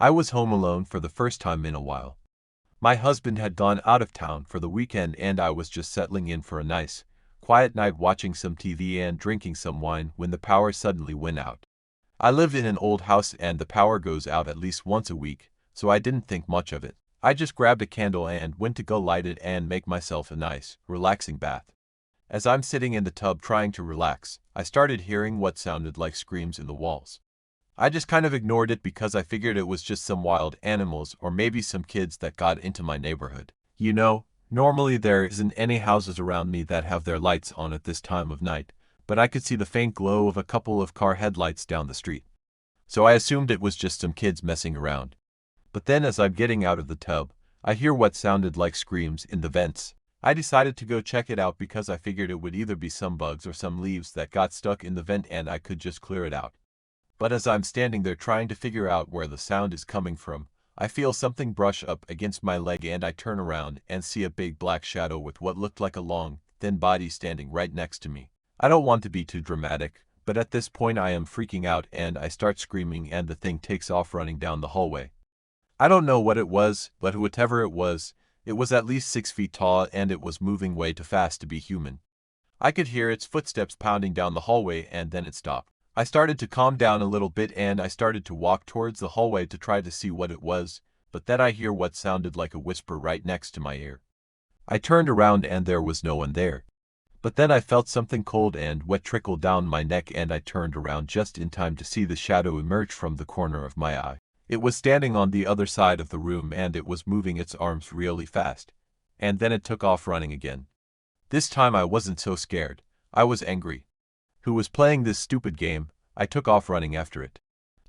I was home alone for the first time in a while. My husband had gone out of town for the weekend and I was just settling in for a nice, quiet night watching some TV and drinking some wine when the power suddenly went out. I live in an old house and the power goes out at least once a week, so I didn't think much of it. I just grabbed a candle and went to go light it and make myself a nice, relaxing bath. As I'm sitting in the tub trying to relax, I started hearing what sounded like screams in the walls. I just kind of ignored it because I figured it was just some wild animals or maybe some kids that got into my neighborhood. Normally there isn't any houses around me that have their lights on at this time of night, but I could see the faint glow of a couple of car headlights down the street. So I assumed it was just some kids messing around. But then as I'm getting out of the tub, I hear what sounded like screams in the vents. I decided to go check it out because I figured it would either be some bugs or some leaves that got stuck in the vent and I could just clear it out. But as I'm standing there trying to figure out where the sound is coming from, I feel something brush up against my leg and I turn around and see a big black shadow with what looked like a long, thin body standing right next to me. I don't want to be too dramatic, but at this point I am freaking out and I start screaming and the thing takes off running down the hallway. I don't know what it was, but whatever it was at least 6 feet tall and it was moving way too fast to be human. I could hear its footsteps pounding down the hallway and then it stopped. I started to calm down a little bit and I started to walk towards the hallway to try to see what it was, but then I hear what sounded like a whisper right next to my ear. I turned around and there was no one there. But then I felt something cold and wet trickle down my neck and I turned around just in time to see the shadow emerge from the corner of my eye. It was standing on the other side of the room and it was moving its arms really fast. And then it took off running again. This time I wasn't so scared. I was angry. Who was playing this stupid game? I took off running after it.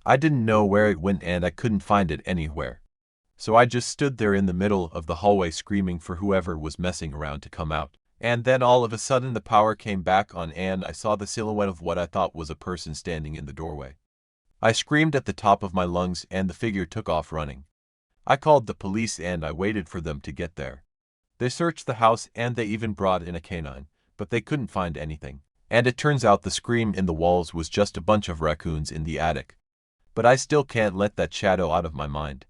I didn't know where it went and I couldn't find it anywhere. So I just stood there in the middle of the hallway screaming for whoever was messing around to come out. And then all of a sudden the power came back on and I saw the silhouette of what I thought was a person standing in the doorway. I screamed at the top of my lungs and the figure took off running. I called the police and I waited for them to get there. They searched the house and they even brought in a canine, but they couldn't find anything. And it turns out the scream in the walls was just a bunch of raccoons in the attic. But I still can't let that shadow out of my mind.